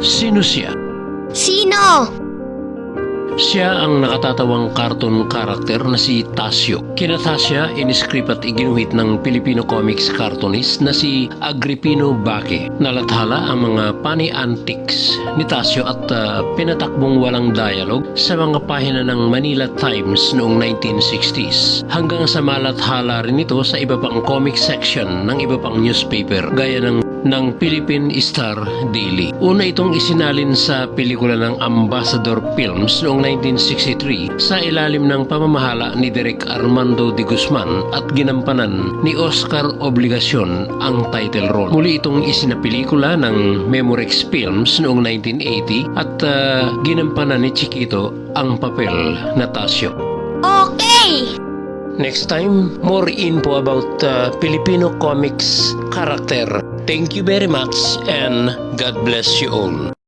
Sino siya? Sino? Siya ang nakatatawang cartoon character na si Tasyo. Kinata siya, iniscript at iginuhit ng Filipino comics cartoonist na si Agripino Baque. Nalathala ang mga funny antics ni Tasyo at pinatakbong walang dialogue sa mga pahina ng Manila Times noong 1960s. Hanggang sa malathala rin ito sa iba pang comic section ng iba pang newspaper gaya ng Philippine Star Daily. Una itong isinalin sa pelikula ng Ambassador Films noong 1963 sa ilalim ng pamamahala ni Direk Armando de Guzman at ginampanan ni Oscar Obligacion ang title role. Muli itong isinapelikula ng Memorex Films noong 1980 at ginampanan ni Chiquito ang papel na Tasyo. Okay! Next time, more info about Filipino comics character. Thank you very much and God bless you all.